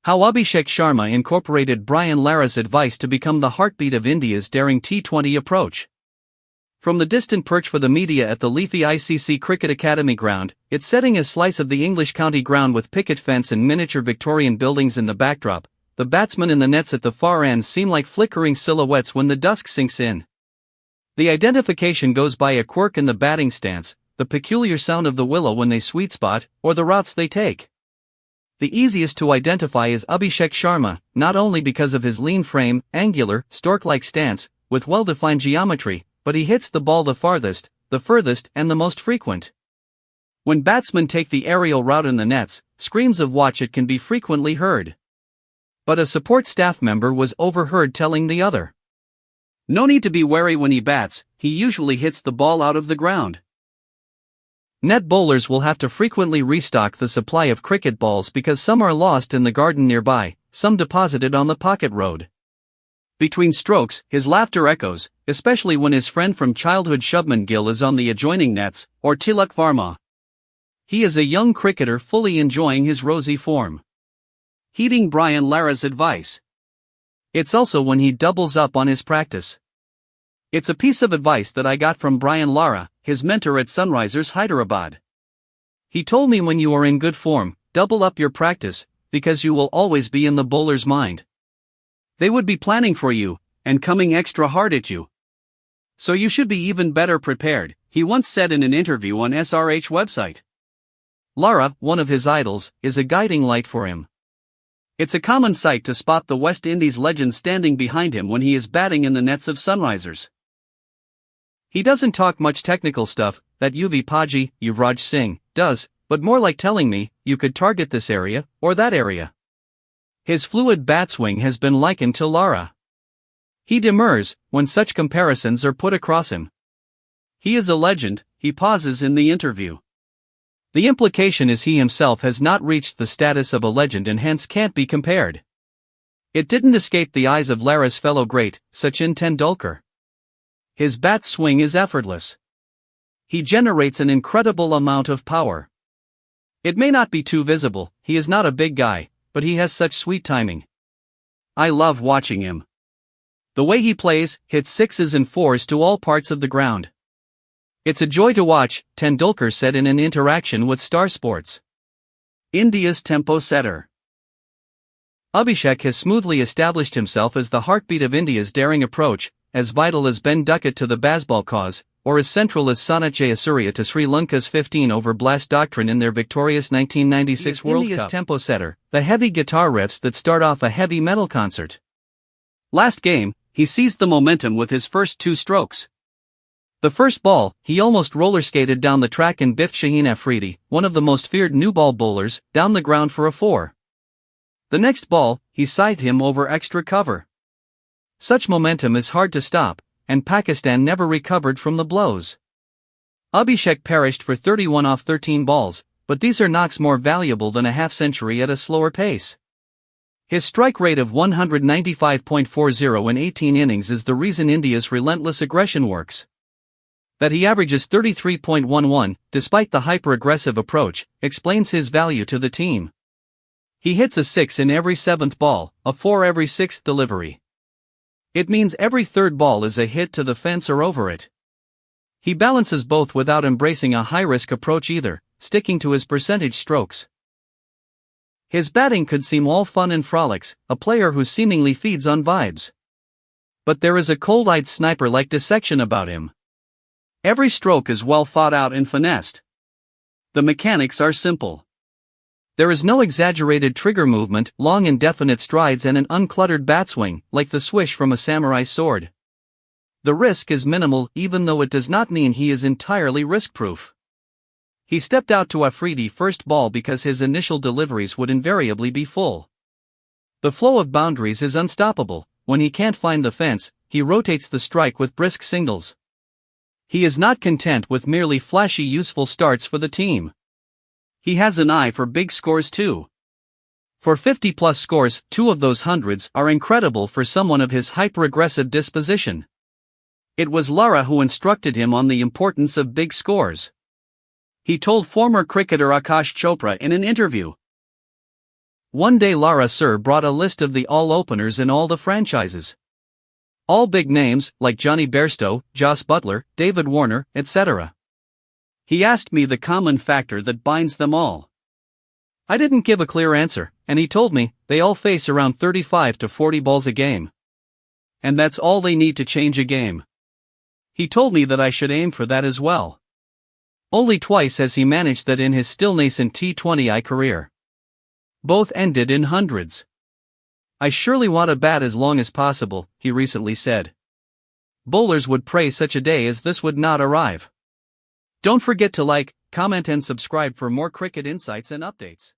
How Abhishek Sharma incorporated Brian Lara's advice to become the heartbeat of India's daring T20 approach. From the distant perch for the media at the leafy ICC Cricket Academy ground, it's setting a slice of the English county ground with picket fence and miniature Victorian buildings in the backdrop. The batsmen in the nets at the far ends seem like flickering silhouettes when the dusk sinks in. The identification goes by a quirk in the batting stance, the peculiar sound of the willow when they sweet spot, or the routes they take. The easiest to identify is Abhishek Sharma, not only because of his lean frame, angular, stork-like stance, with well-defined geometry, but he hits the ball the farthest, the furthest, and the most frequent. When batsmen take the aerial route in the nets, screams of "watch it" can be frequently heard. But a support staff member was overheard telling the other, "No need to be wary when he bats, he usually hits the ball out of the ground." Net bowlers will have to frequently restock the supply of cricket balls because some are lost in the garden nearby, some deposited on the pocket road. Between strokes, his laughter echoes, especially when his friend from childhood Shubman Gill is on the adjoining nets, or Tilak Varma. He is a young cricketer fully enjoying his rosy form. Heeding Brian Lara's advice. It's also when he doubles up on his practice. It's a piece of advice that I got from Brian Lara, his mentor at Sunrisers Hyderabad. He told me, when you are in good form, double up your practice, because you will always be in the bowler's mind. They would be planning for you, and coming extra hard at you. So you should be even better prepared, he once said in an interview on SRH website. Lara, one of his idols, is a guiding light for him. It's a common sight to spot the West Indies legend standing behind him when he is batting in the nets of Sunrisers. He doesn't talk much technical stuff, that Yuvraj Singh, does, but more like telling me, you could target this area, or that area. His fluid bat swing has been likened to Lara. He demurs when such comparisons are put across him. He is a legend, he pauses in the interview. The implication is he himself has not reached the status of a legend and hence can't be compared. It didn't escape the eyes of Lara's fellow great, Sachin Tendulkar. His bat swing is effortless. He generates an incredible amount of power. It may not be too visible, he is not a big guy, but he has such sweet timing. I love watching him. The way he plays, hits sixes and fours to all parts of the ground. It's a joy to watch, Tendulkar said in an interaction with Star Sports. India's tempo setter. Abhishek has smoothly established himself as the heartbeat of India's daring approach, as vital as Ben Duckett to the baseball cause, or as central as Sanat Jayasuriya to Sri Lanka's 15-over blast doctrine in their victorious 1996 World Cup. India's tempo setter, the heavy guitar riffs that start off a heavy metal concert. Last game, he seized the momentum with his first two strokes. The first ball, he almost roller-skated down the track and biffed Shaheen Afridi, one of the most feared new ball bowlers, down the ground for a 4. The next ball, he scythed him over extra cover. Such momentum is hard to stop, and Pakistan never recovered from the blows. Abhishek perished for 31 off 13 balls, but these are knocks more valuable than a half-century at a slower pace. His strike rate of 195.40 in 18 innings is the reason India's relentless aggression works. That he averages 33.11, despite the hyper-aggressive approach, explains his value to the team. He hits a 6 in every 7th ball, a 4 every 6th delivery. It means every 3rd ball is a hit to the fence or over it. He balances both without embracing a high-risk approach either, sticking to his percentage strokes. His batting could seem all fun and frolics, a player who seemingly feeds on vibes. But there is a cold-eyed sniper-like dissection about him. Every stroke is well thought out and finessed. The mechanics are simple. There is no exaggerated trigger movement, long indefinite strides and an uncluttered bat swing, like the swish from a samurai's sword. The risk is minimal, even though it does not mean he is entirely risk-proof. He stepped out to Afridi first ball because his initial deliveries would invariably be full. The flow of boundaries is unstoppable. When he can't find the fence, he rotates the strike with brisk singles. He is not content with merely flashy useful starts for the team. He has an eye for big scores too. For 50-plus scores, 2 of those hundreds are incredible for someone of his hyper-aggressive disposition. It was Lara who instructed him on the importance of big scores. He told former cricketer Akash Chopra in an interview, One day Lara Sir brought a list of the all-openers in all the franchises. All big names, like Johnny Bairstow, Joss Butler, David Warner, etc. He asked me the common factor that binds them all. I didn't give a clear answer, and he told me, they all face around 35 to 40 balls a game. And that's all they need to change a game. He told me that I should aim for that as well. Only twice has he managed that in his still nascent T20I career. Both ended in hundreds. I surely want to bat as long as possible, he recently said. Bowlers would pray such a day as this would not arrive. Don't forget to like, comment and subscribe for more cricket insights and updates.